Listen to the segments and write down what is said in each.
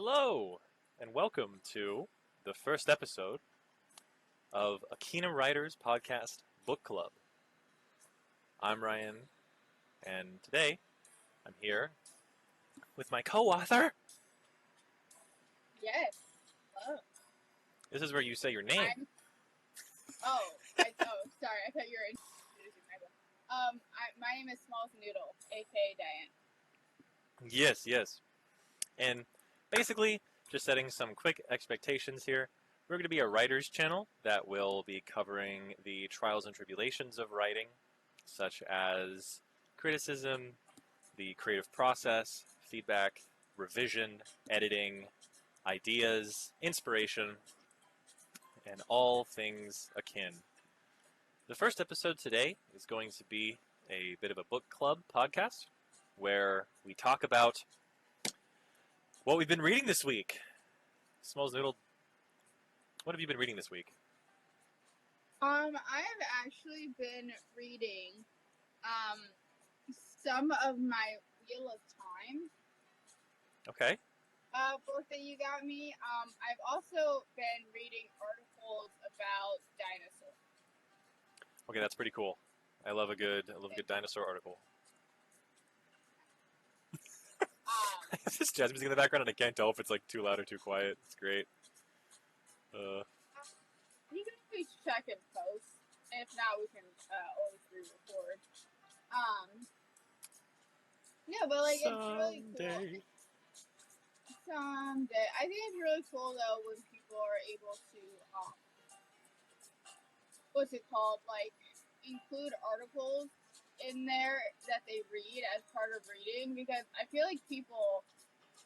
Hello, and welcome to the first episode of Aqina Writers Podcast Book Club. I'm Ryan, and today I'm here with my co-author. Yes. Hello. This is where you say your name. Sorry. I thought you were introducing my book. My name is Smalls Noodle, aka Diane. Yes. And basically, just setting some quick expectations here. We're going to be a writer's channel that will be covering the trials and tribulations of writing, such as criticism, the creative process, feedback, revision, editing, ideas, inspiration, and all things akin. The first episode today is going to be a bit of a book club podcast where we talk about what we've been reading this week. Smells Noodle, what have you been reading this week? I have actually been reading some of my Wheel of Time Okay. book that you got me. I've also been reading articles about dinosaurs. Okay, that's pretty cool. I love a good dinosaur article. Is this jazz music in the background, and I can't tell if it's like too loud or too quiet. It's great. You can always check and post. If not, we can always re-record. Yeah, but like it's really cool. Someday. I think it's really cool though when people are able to what's it called? Like include articles in there that they read as part of reading, because I feel like people,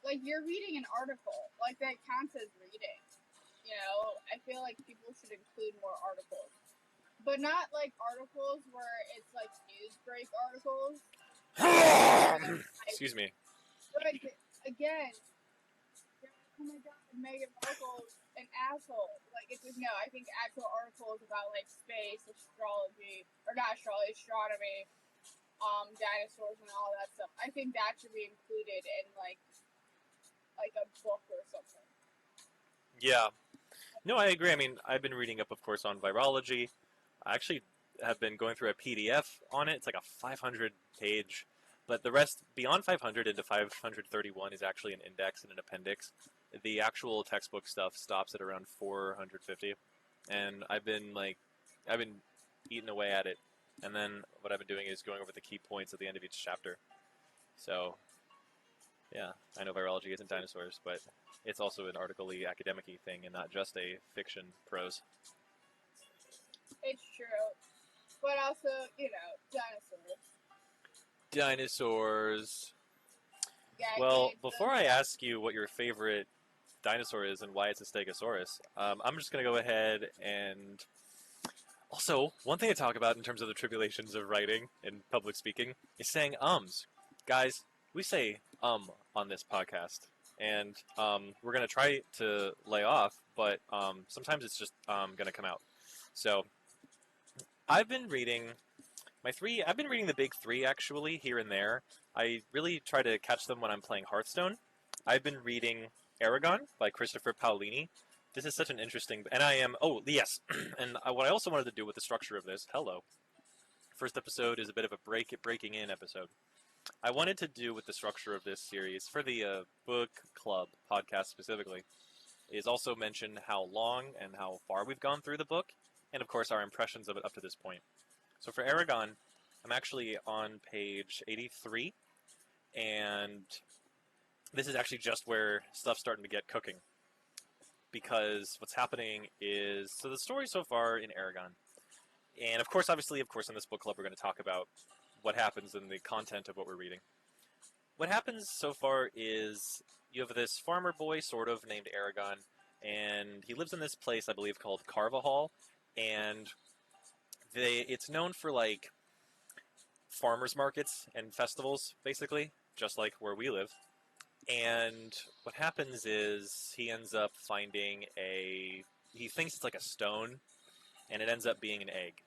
like, you're reading an article, like that counts as reading. You know, I feel like people should include more articles, but not like articles where it's like news break articles. Excuse me. But again, oh my god, Meghan Markle's an asshole. Like, it's just, no, I think actual articles about like space, astrology, or not astrology, astronomy, dinosaurs and all that stuff, I think that should be included in like a book or something. Yeah. No, I agree. I mean, I've been reading up, of course, on virology. I actually have been going through a PDF on it. It's like a 500-page, but the rest, beyond 500 into 531, is actually an index and an appendix. The actual textbook stuff stops at around 450, and I've been eating away at it. And then what I've been doing is going over the key points at the end of each chapter. So, yeah, I know virology isn't dinosaurs, but it's also an article-y, academic-y thing, and not just a fiction prose. It's true. But also, you know, dinosaurs. Dinosaurs. Yeah, Well, before I ask you what your favorite dinosaur is and why it's a Stegosaurus, I'm just going to go ahead and... Also, one thing to talk about in terms of the tribulations of writing and public speaking is saying ums. Guys, we say on this podcast, and we're going to try to lay off, but sometimes it's just going to come out. So, I've been reading the big three, actually, here and there. I really try to catch them when I'm playing Hearthstone. I've been reading Aragon by Christopher Paolini. This is such an interesting... And I am... Oh, yes. And what I also wanted to do with the structure of this... Hello. First episode is a bit of a breaking in episode. I wanted to do with the structure of this series, for the book club podcast specifically, is also mention how long and how far we've gone through the book, and of course our impressions of it up to this point. So for Aragon, I'm actually on page 83, and this is actually just where stuff's starting to get cooking. Because what's happening is... So the story so far in Aragon, and of course, obviously, in this book club we're going to talk about what happens in the content of what we're reading. What happens so far is you have this farmer boy, sort of, named Aragon, and he lives in this place, I believe, called Carvajal, and it's known for, like, farmers markets and festivals, basically, just like where we live. And what happens is he ends up finding he thinks it's like a stone, and it ends up being an egg.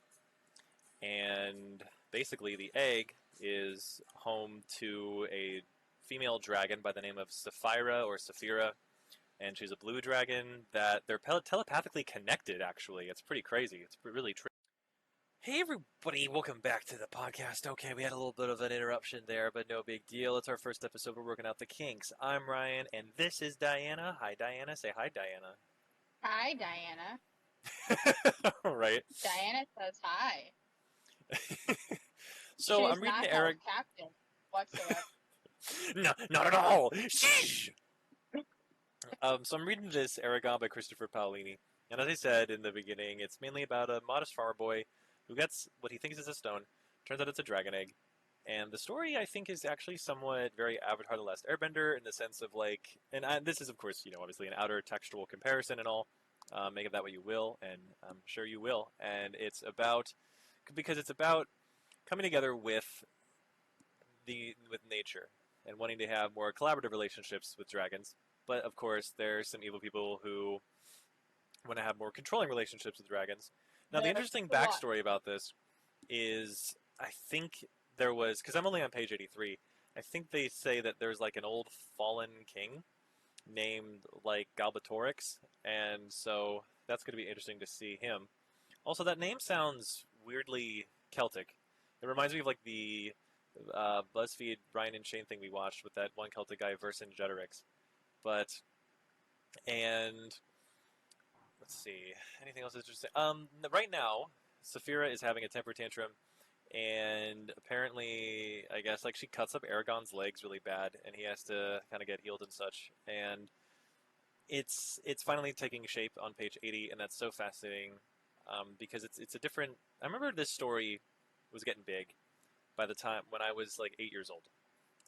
And basically the egg is home to a female dragon by the name of Saphira or Saphira, and she's a blue dragon that they're telepathically connected. Actually, it's pretty crazy. It's really true. Hey everybody, welcome back to the podcast. Okay, we had a little bit of an interruption there, but no big deal. It's our first episode. We're working out the kinks. I'm Ryan, and this is Diana. Hi, Diana. Say hi, Diana. Hi, Diana. All right. Diana says hi. So She's I'm reading not Eric. held captive whatsoever. No, not at all. Sheesh. So I'm reading this Aragon by Christopher Paolini, and as I said in the beginning, it's mainly about a modest farmer boy who gets what he thinks is a stone. Turns out it's a dragon egg, and the story I think is actually somewhat very Avatar: The Last Airbender in the sense of like, this is of course obviously an outer textual comparison and all. Make of that what you will, and I'm sure you will. And it's about because it's about coming together with nature and wanting to have more collaborative relationships with dragons. But of course, there's some evil people who want to have more controlling relationships with dragons. Now, the interesting backstory about this is I think there was, because I'm only on page 83, I think they say that there's like an old fallen king named like Galbatorix, and so that's going to be interesting to see him. Also, that name sounds weirdly Celtic. It reminds me of like the BuzzFeed Ryan and Shane thing we watched with that one Celtic guy, Vercingetorix. But, and let's see, anything else interesting? Right now, Saphira is having a temper tantrum, and apparently, I guess, like she cuts up Aragon's legs really bad, and he has to kind of get healed and such. And it's finally taking shape on page 80, and that's so fascinating because it's a different. I remember this story was getting big by the time when I was like 8 years old.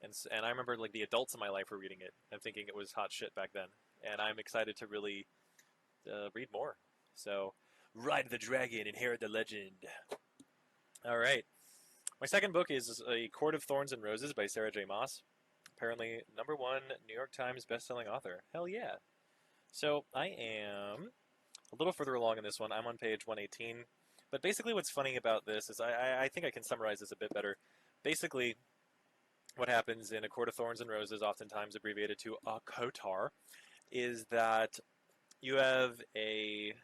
And I remember like the adults in my life were reading it and thinking it was hot shit back then. And I'm excited to really read more. So, Ride the Dragon, Inherit the Legend. All right. My second book is A Court of Thorns and Roses by Sarah J. Maas. Apparently, #1 New York Times bestselling author. Hell yeah. So, I am a little further along in this one. I'm on page 118. But basically what's funny about this is I think I can summarize this a bit better. Basically, what happens in A Court of Thorns and Roses, oftentimes abbreviated to a KOTAR, is that you have a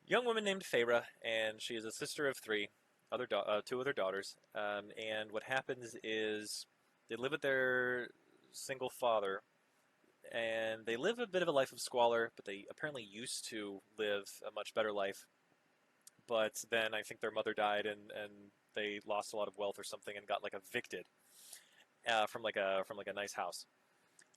young woman named Feyre, and she is a sister of two other daughters. And what happens is they live with their single father, and they live a bit of a life of squalor, but they apparently used to live a much better life. But then I think their mother died, and they lost a lot of wealth or something, and got like evicted from like a nice house.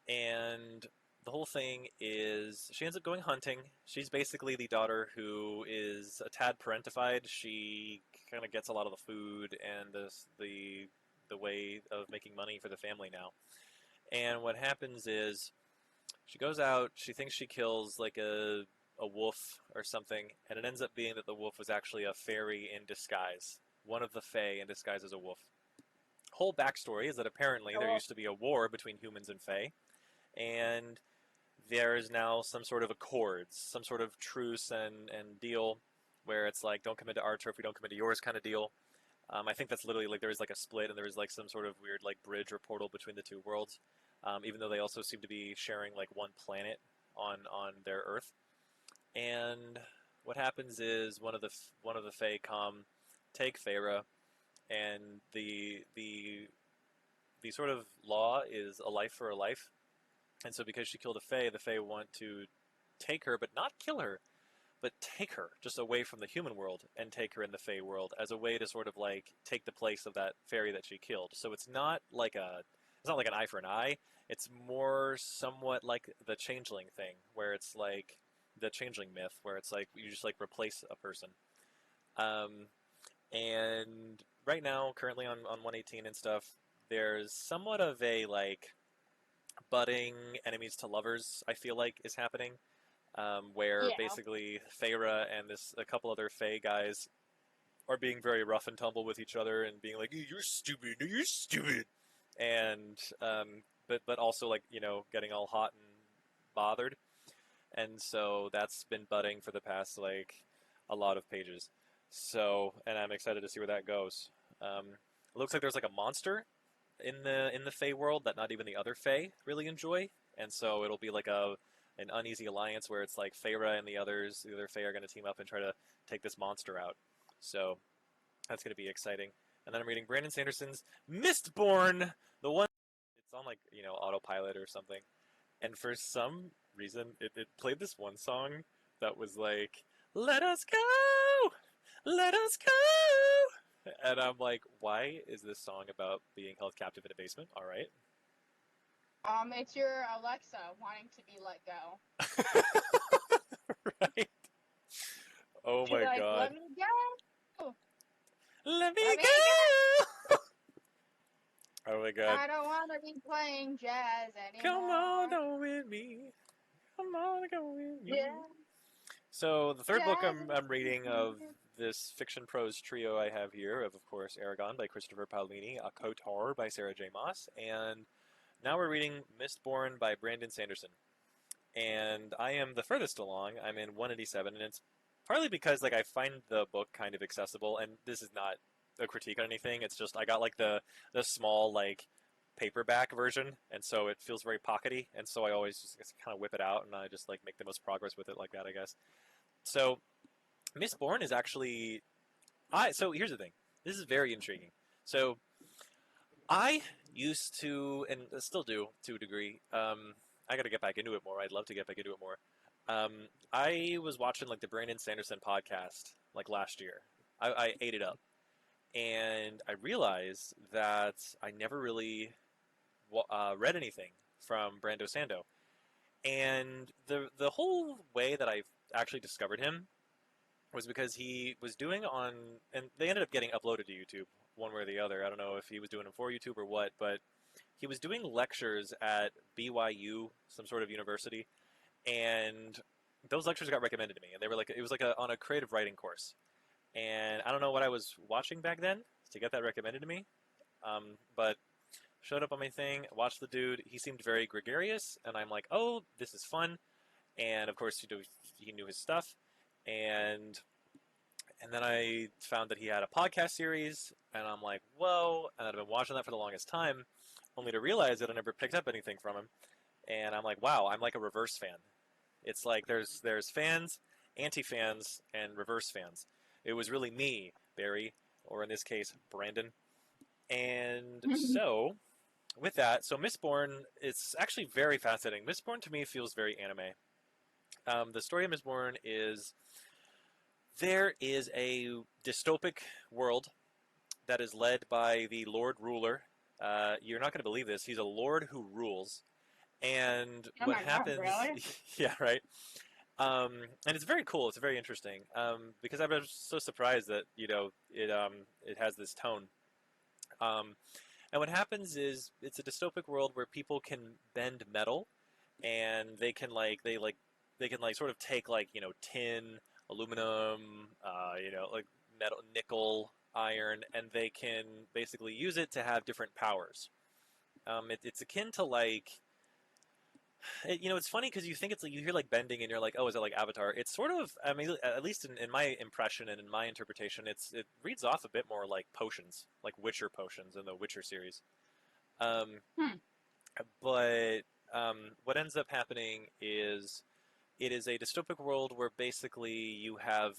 And the whole thing is she ends up going hunting. She's basically the daughter who is a tad parentified. She kind of gets a lot of the food and the way of making money for the family now. And what happens is she goes out. She thinks she kills like a wolf or something, and it ends up being that the wolf was actually a fairy in disguise, one of the fae in disguise as a wolf. Whole backstory is that apparently there used to be a war between humans and fae, and there is now some sort of accords, some sort of truce and deal where it's like, don't come into our turf, we don't come into yours kind of deal. I think that's literally like there is like a split, and there is like some sort of weird like bridge or portal between the two worlds, even though they also seem to be sharing like one planet on their Earth. And what happens is one of the fae come, take Feyre, and the sort of law is a life for a life. And so because she killed the fae want to take her, but not kill her, but take her just away from the human world and take her in the fae world as a way to sort of like take the place of that fairy that she killed. So it's not like an eye for an eye. It's more somewhat like the changeling thing, where it's like the changeling myth, where it's like you just like replace a person. And right now, currently on 118 and stuff, there's somewhat of a like budding enemies to lovers, I feel like, is happening, where basically Feyre and a couple other Fae guys are being very rough and tumble with each other and being like, "You're stupid, you're stupid," and but also like getting all hot and bothered, and so that's been budding for the past like a lot of pages. So, and I'm excited to see where that goes. It looks like there's like a monster in the Fae world that not even the other Fae really enjoy, and so it'll be like a an uneasy alliance where it's like Feyre and the other Fae are going to team up and try to take this monster out. So that's going to be exciting. And then I'm reading Brandon Sanderson's Mistborn, the one it's on like autopilot or something. And for some reason, it played this one song that was like, "Let us go, let us go," and I'm like, why is this song about being held captive in a basement? All right. It's your Alexa wanting to be let go. Right. Oh She's my like, god. let me go. Let me Let me go. Oh my go. god. I don't want to be playing jazz Come anymore. on, go with me. Come on, go with me. Yeah. So the third book Jazz. I'm reading of this fiction prose trio I have here of course, Aragon by Christopher Paolini, A Kotar by Sarah J. Maas, and now we're reading Mistborn by Brandon Sanderson. And I am the furthest along. I'm in 187, and it's partly because like I find the book kind of accessible, and this is not a critique on anything. It's just I got like the small like paperback version, and so it feels very pockety, and so I always just kind of whip it out, and I just like make the most progress with it like that, I guess. So Mistborn is actually so here's the thing. This is very intriguing. So I used to, and still do to a degree. I got to get back into it more. I'd love to get back into it more. I was watching like the Brandon Sanderson podcast like last year. I ate it up, and I realized that I never really read anything from Brando Sando. And the whole way that I actually discovered him was because he was doing on, and they ended up getting uploaded to YouTube one way or the other. I don't know if he was doing them for YouTube or what, but he was doing lectures at BYU, some sort of university, and those lectures got recommended to me, and they were like, it was like on a creative writing course, and I don't know what I was watching back then to get that recommended to me, but showed up on my thing, watched the dude. He seemed very gregarious, and I'm like, oh, this is fun. And of course, he knew his stuff, and then I found that he had a podcast series, and I'm like, whoa! And I've been watching that for the longest time, only to realize that I never picked up anything from him. And I'm like, wow, I'm like a reverse fan. It's like there's fans, anti-fans, and reverse fans. It was really me, Barry, or in this case, Brandon. And so with that, so Mistborn, it's actually very fascinating. Mistborn to me feels very anime. The story of Mistborn is there is a dystopic world that is led by the Lord Ruler. You're not going to believe this. He's a lord who rules. And Oh what my God, happens? really? Yeah, right. And it's very cool. It's very interesting because I was so surprised that it has this tone. Um, and what happens is it's a dystopic world where people can bend metal, and they can like sort of take like tin, aluminum, like metal, nickel, iron, and they can basically use it to have different powers. It's akin to like it's funny because you think it's like you hear like bending and you're like, oh, is it like Avatar? It's sort of, I mean, at least in my impression and in my interpretation, it reads off a bit more like potions, like Witcher potions in the Witcher series. Um, Hmm. but what ends up happening is it is a dystopic world where basically you have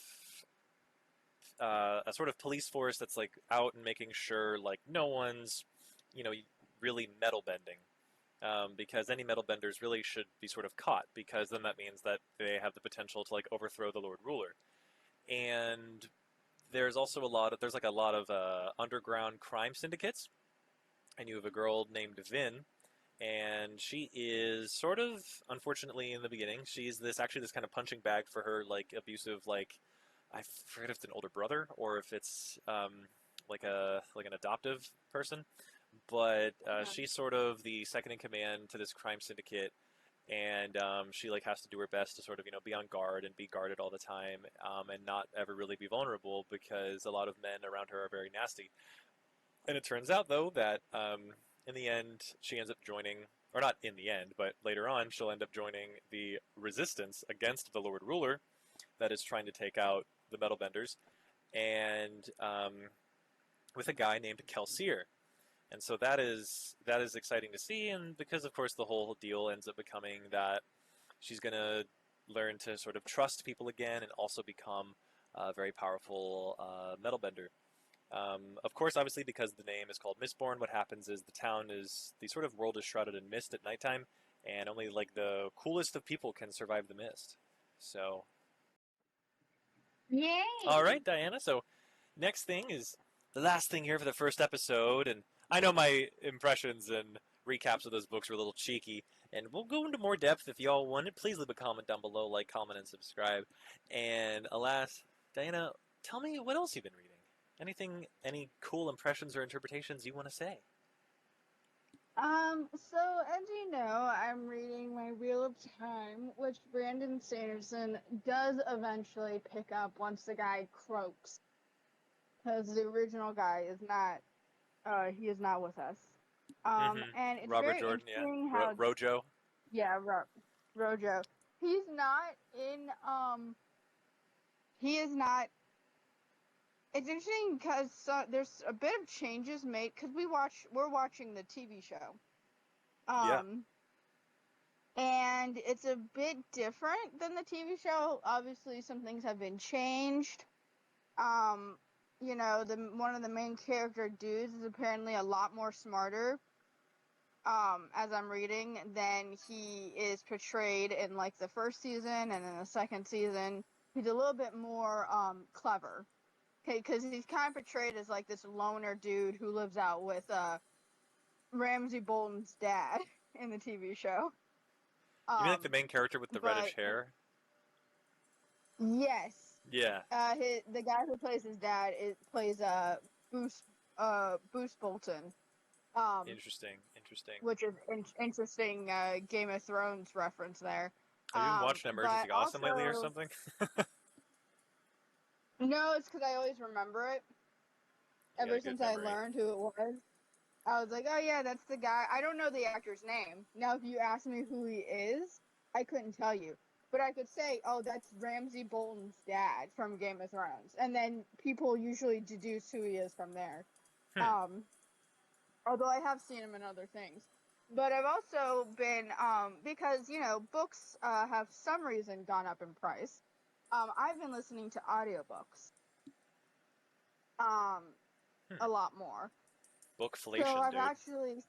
a sort of police force that's like out and making sure like no one's, you know, really metal bending. Because any metal benders really should be sort of caught, because then that means that they have the potential to like overthrow the Lord Ruler. And there's like a lot of underground crime syndicates, and you have a girl named Vin, and she is sort of, unfortunately, in the beginning, she's this kind of punching bag for her like abusive like I forget if it's an older brother or if it's like an adoptive person, but she's sort of the second in command to this crime syndicate, and she like has to do her best to sort of be on guard and be guarded all the time, and not ever really be vulnerable because a lot of men around her are very nasty. And it turns out though that in the end she ends up joining, or not in the end, but later on she'll end up joining the resistance against the Lord Ruler that is trying to take out the Metalbenders, and with a guy named Kelsier. And so that is exciting to see, and because of course the whole deal ends up becoming that she's going to learn to sort of trust people again and also become a very powerful metal bender. Of course, obviously, because the name is called Mistborn, what happens is the sort of world is shrouded in mist at nighttime, and only like the coolest of people can survive the mist. So, Yay! all right, Diana. So, next thing is the last thing here for the first episode, and I know my impressions and recaps of those books were a little cheeky, and we'll go into more depth if y'all want it. Please leave a comment down below, like, comment, and subscribe. And alas, Diana, tell me what else you've been reading. Anything, any cool impressions or interpretations you want to say? So as you know, I'm reading my Wheel of Time, which Brandon Sanderson does eventually pick up once the guy croaks. Because the original guy is not, he is not with us. And it's Robert very Jordan, yeah. interesting how... Rojo. Yeah, Rojo. He's not in, he is not... It's interesting because there's a bit of changes made, because we're watching the TV show. Yeah. And it's a bit different than the TV show. Obviously, some things have been changed. You know, one of the main character dudes is apparently a lot more smarter, as I'm reading, than he is portrayed in, like, the first season, and then the second season. He's a little bit more, clever. Okay, because he's kind of portrayed as, like, this loner dude who lives out with, Ramsay Bolton's dad in the TV show. You mean like the main character with the reddish hair? Yes. Yeah. The guy who plays his dad plays Boost Bolton. Interesting. Which is interesting Game of Thrones reference there. Have you been watching Emergency Awesome lately or something? No, it's because I always remember it. Ever since I learned who it was, I was like, oh yeah, that's the guy. I don't know the actor's name. Now, if you ask me who he is, I couldn't tell you. But I could say, oh, that's Ramsay Bolton's dad from Game of Thrones. And then people usually deduce who he is from there. Although I have seen him in other things. But I've also been, because, you know, books have some reason gone up in price. I've been listening to audiobooks. A lot more. Bookflation, so I've dude.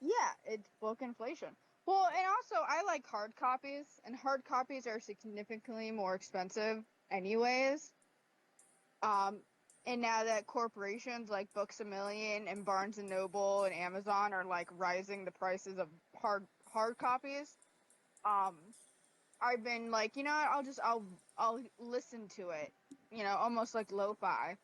Yeah, it's book inflation. Well, and also I like hard copies, and hard copies are significantly more expensive anyways. And now that corporations like Books A Million and Barnes and Noble and Amazon are like rising the prices of hard copies, I've been like, you know what, I'll listen to it, you know, almost like lo-fi.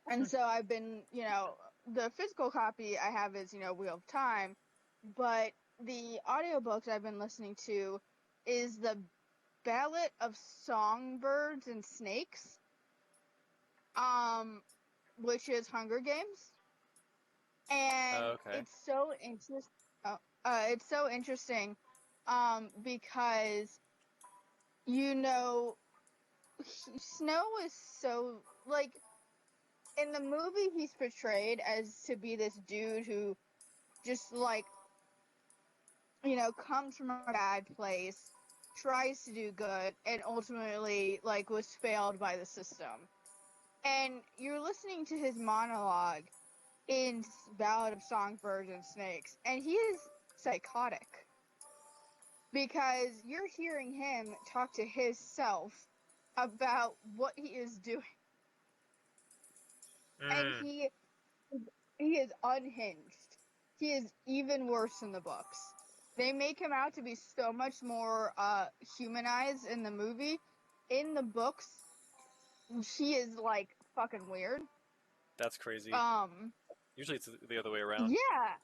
And so I've been, you know, the physical copy I have is, you know, Wheel of Time, but the audiobooks I've been listening to is the Ballad of Songbirds and Snakes, which is Hunger Games. And it's so interesting, because, you know, Snow is so, like, in the movie he's portrayed as to be this dude who just, like, you know, comes from a bad place, tries to do good, and ultimately, like, was failed by the system. And you're listening to his monologue in Ballad of Songbirds and Snakes, and he is psychotic. Because you're hearing him talk to his self about what he is doing. And he is unhinged. He is even worse in the books. They make him out to be so much more humanized in the movie. In the books, he is like fucking weird. That's crazy. Usually it's the other way around. Yeah.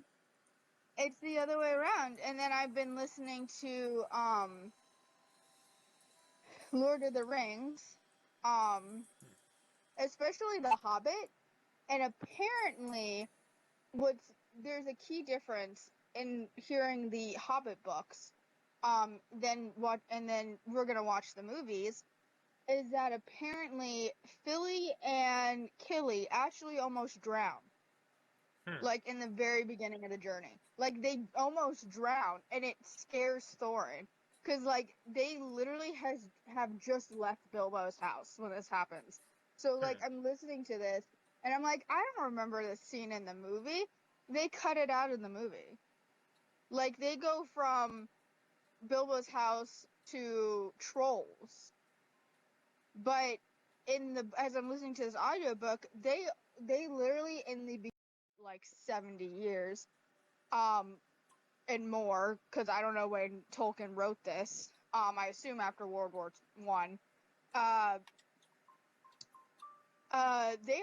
It's the other way around. And then I've been listening to Lord of the Rings, especially The Hobbit, and apparently there's a key difference in hearing the Hobbit books, and then we're gonna watch the movies, is that apparently Philly and Killy actually almost drown. In the very beginning of the journey. Like, they almost drown, and it scares Thorin. because like they literally have just left Bilbo's house when this happens. So like I'm listening to this and I'm like, I don't remember this scene in the movie. They cut it out in the movie. Like they go from Bilbo's house to Trolls, but as I'm listening to this audiobook, they literally in the like 70 years, and more, because I don't know when Tolkien wrote this. I assume after World War One. They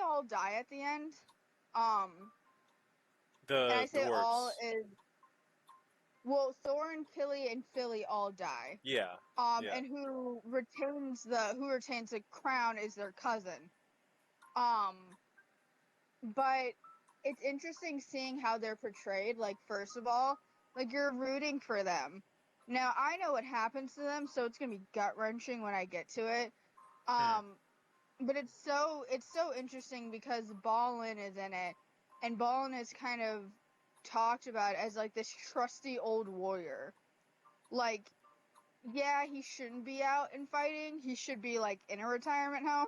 all die at the end. And I The say all dwarves. is, well, Thorin, Kili, and Philly all die. Yeah. Yeah. And who retains the crown is their cousin. But it's interesting seeing how they're portrayed. Like, first of all, like you're rooting for them. Now I know what happens to them, so it's gonna be gut wrenching when I get to it. But it's so interesting because Balin is in it, and Balin is kind of talked about as like this trusty old warrior. Like, yeah, he shouldn't be out and fighting. He should be like in a retirement home.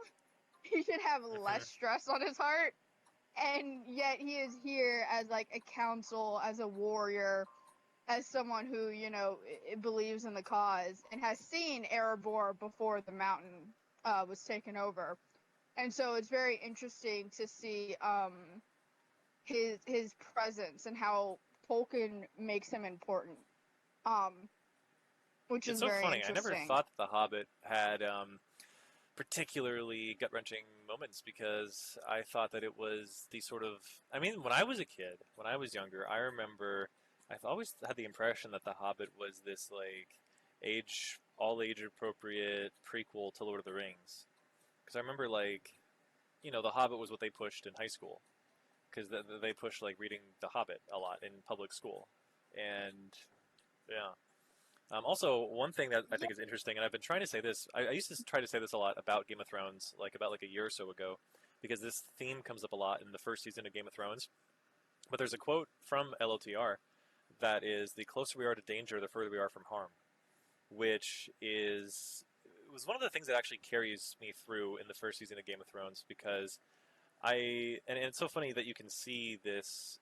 He should have less stress on his heart. And yet he is here as like a counsel, as a warrior, as someone who, believes in the cause and has seen Erebor before the mountain was taken over. And so it's very interesting to see his presence and how Tolkien makes him important. Which It's is so very funny. I never interesting. thought The Hobbit had particularly gut wrenching moments because I thought that it was the sort of. I mean, when I was a kid, when I was younger, I remember I always had the impression that The Hobbit was this like all age appropriate prequel to Lord of the Rings. Because I remember like, The Hobbit was what they pushed in high school because they pushed like reading The Hobbit a lot in public school, and yeah. Also, one thing that I think is interesting, and I've been trying to say this, I used to try to say this a lot about Game of Thrones, like about like a year or so ago, because this theme comes up a lot in the first season of Game of Thrones. But there's a quote from LOTR that is, "The closer we are to danger, the further we are from harm," which is it was one of the things that actually carries me through in the first season of Game of Thrones because and it's so funny that you can see this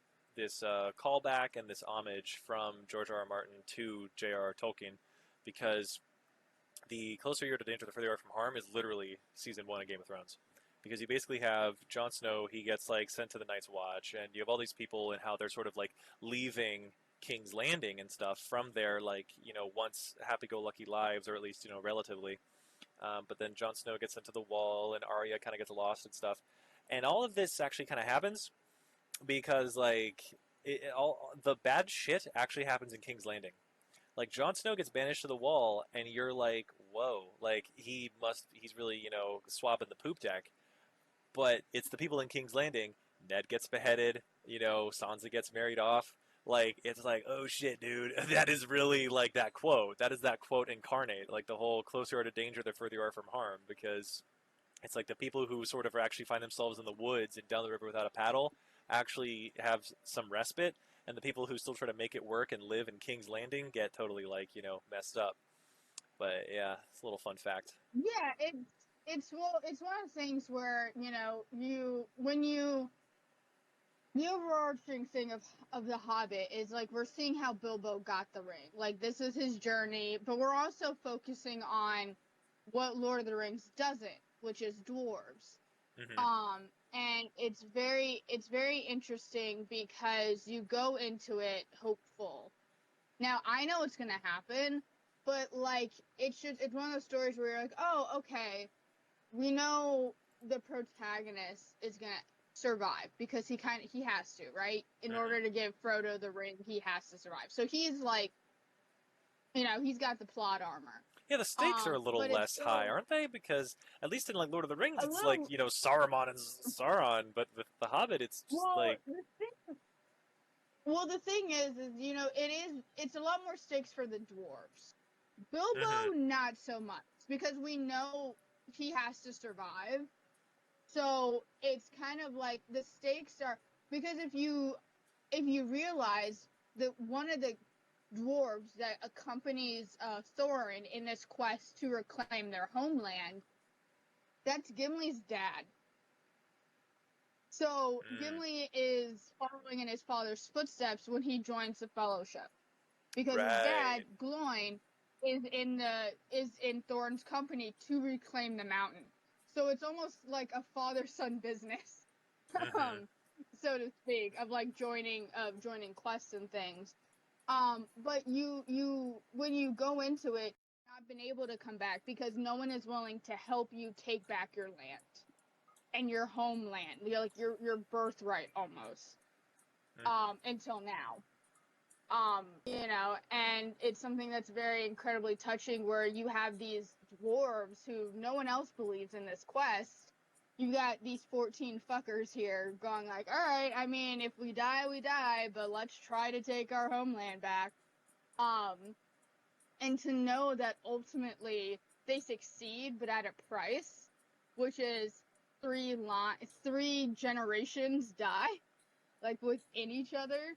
callback and this homage from George R. R. Martin to J.R.R. Tolkien, because the closer you are to danger, the further you are from harm is literally season one of Game of Thrones. Because you basically have Jon Snow, he gets like sent to the Night's Watch, and you have all these people and how they're sort of like leaving King's Landing and stuff from their like once happy-go-lucky lives, or at least relatively. But then Jon Snow gets sent to the Wall, and Arya kind of gets lost and stuff. And all of this actually kind of happens because like all the bad shit actually happens in King's Landing. Like Jon Snow gets banished to the Wall, and you're like, whoa, like he's really swabbing the poop deck. But it's the people in King's Landing. Ned gets beheaded. Sansa gets married off. Like it's like, oh shit, dude, that is really like that quote. That is that quote incarnate. Like the whole closer you are to danger, the further you are from harm, because it's like the people who sort of actually find themselves in the woods and down the river without a paddle actually have some respite, and the people who still try to make it work and live in King's Landing get totally like messed up. But yeah, it's a little fun fact. Yeah, it's one of the things where the overarching thing of the Hobbit is like we're seeing how Bilbo got the ring. Like this is his journey, but we're also focusing on what Lord of the Rings doesn't, which is dwarves. Mm-hmm. And it's very interesting because you go into it hopeful. Now I know it's gonna happen, but like it's one of those stories where you're like, oh, okay, we know the protagonist is gonna survive because he has to, right? In Mm-hmm. order to give Frodo the ring, he has to survive. So he's like, he's got the plot armor. Yeah, the stakes are a little But it's less high, still aren't they? Because at least in like Lord of the Rings, a it's like little. Saruman and Sauron, but with the Hobbit, it's just Well, like. the thing is it's a lot more stakes for the dwarves. Mm-hmm. Bilbo, not so much, because we know he has to survive. So it's kind of like the stakes are, because if you realize that one of the dwarves that accompanies Thorin in this quest to reclaim their homeland, that's Gimli's dad. So Gimli is following in his father's footsteps when he joins the Fellowship, because his dad, Right. Gloin, is in Thorin's company to reclaim the mountain. So it's almost like a father-son business, Mm-hmm. so to speak, of like joining quests and things. But when you go into it, you've not been able to come back because no one is willing to help you take back your land and your homeland. You're like your birthright almost. Until now. And it's something that's very incredibly touching, where you have these dwarves who no one else believes in this quest. You got these 14 fuckers here going like, all right, I mean, if we die, we die, but let's try to take our homeland back. And to know that ultimately they succeed, but at a price, which is three generations die, like within each other,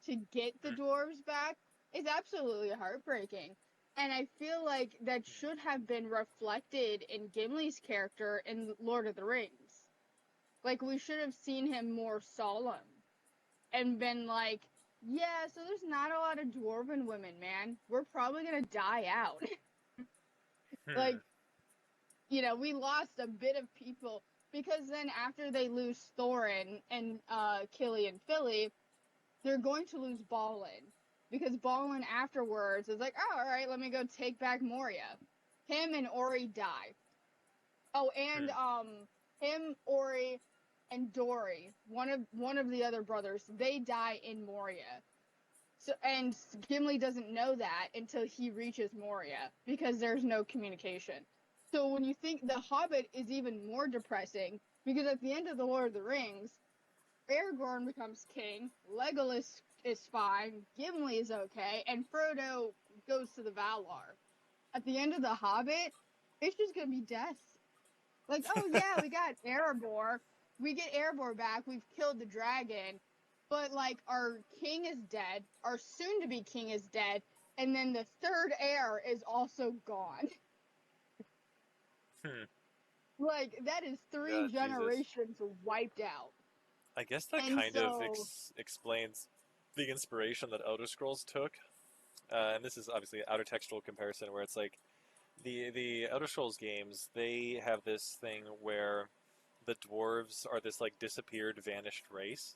to get the dwarves back, is absolutely heartbreaking. And I feel like that should have been reflected in Gimli's character in Lord of the Rings. Like, we should have seen him more solemn and been like, yeah, so there's not a lot of dwarven women, man. We're probably gonna die out. Like, we lost a bit of people, because then after they lose Thorin and Killy and Philly, they're going to lose Balin, because Balin afterwards is like, oh, all right, let me go take back Moria. Him and Ori die. Oh, and him, Ori, and Dory, one of the other brothers, they die in Moria. So, and Gimli doesn't know that until he reaches Moria, because there's no communication. So when you think The Hobbit is even more depressing, because at the end of The Lord of the Rings, Aragorn becomes king, Legolas is fine, Gimli is okay, and Frodo goes to the Valar. At the end of The Hobbit, it's just gonna be death. Like, oh yeah, we got Erebor. We get Erebor back, we've killed the dragon, but like, our king is dead, our soon-to-be king is dead, and then the third heir is also gone. Like, that is three Yeah, Jesus. generations wiped out. I guess that And kind of so, explains the inspiration that Elder Scrolls took. And this is obviously an outer textual comparison, where it's like the Elder Scrolls games, they have this thing where the dwarves are this like disappeared, vanished race,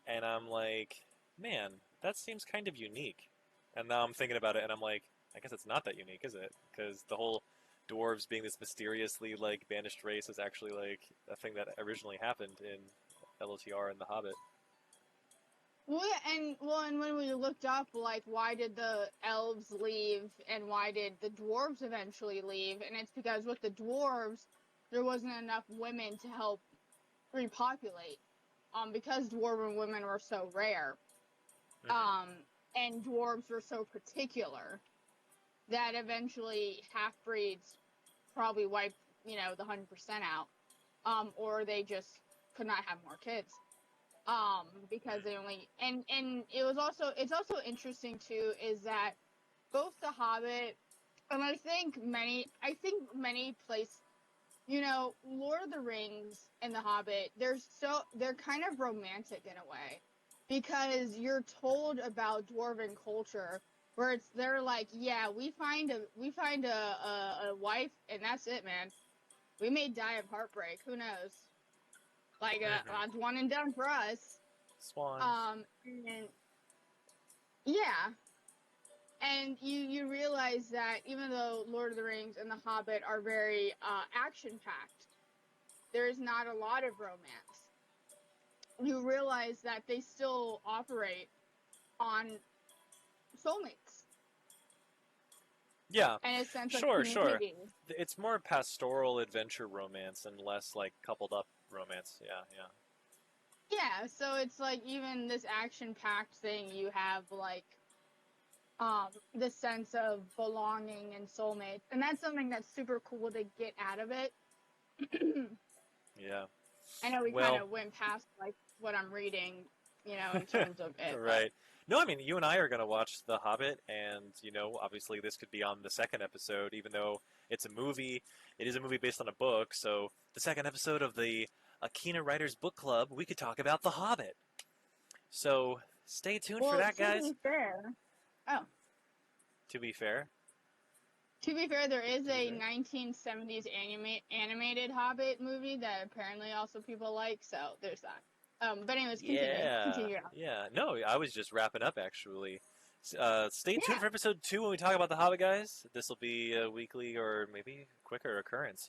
and I'm like, man, that seems kind of unique. And now I'm thinking about it, and I'm like, I guess it's not that unique, is it? Because the whole dwarves being this mysteriously like banished race is actually like a thing that originally happened in LOTR and The Hobbit. and when we looked up, like, why did the elves leave and why did the dwarves eventually leave, and it's because with the dwarves, there wasn't enough women to help repopulate, because dwarven women were so rare, Mm-hmm. and dwarves were so particular, that eventually half-breeds probably wiped, the 100% out, or they just could not have more kids. Because they only, and it's also interesting too, is that both The Hobbit, and I think many places, Lord of the Rings and The Hobbit, they're kind of romantic in a way, because you're told about dwarven culture, where they're like, yeah, we find a wife, and that's it, man. We may die of heartbreak. Who knows? Like, Mm-hmm. it's one and done for us. Swans. And yeah, and you realize that even though Lord of the Rings and The Hobbit are very action packed, there is not a lot of romance. You realize that they still operate on soulmates Yeah, and a sense of sure, sure. community. It's more pastoral adventure romance and less like coupled up romance. Yeah, yeah. Yeah, so it's like, even this action packed thing, you have like the sense of belonging and soulmates, and that's something that's super cool to get out of it. Yeah. I know we kind Well, of went past like what I'm reading, in terms of it, but right. No, I mean, you and I are going to watch The Hobbit, and, obviously this could be on the second episode, even though it's a movie. It is a movie based on a book, so the second episode of the Aqina Writers Book Club, we could talk about The Hobbit. So stay tuned for that, guys. To be fair, To be fair. there is a 1970s animated Hobbit movie that apparently also people like, so there's that. But anyways, continue on. Yeah. No, I was just wrapping up, actually. Stay tuned for episode 2 when we talk about The Hobbit, guys. This will be a weekly or maybe quicker occurrence.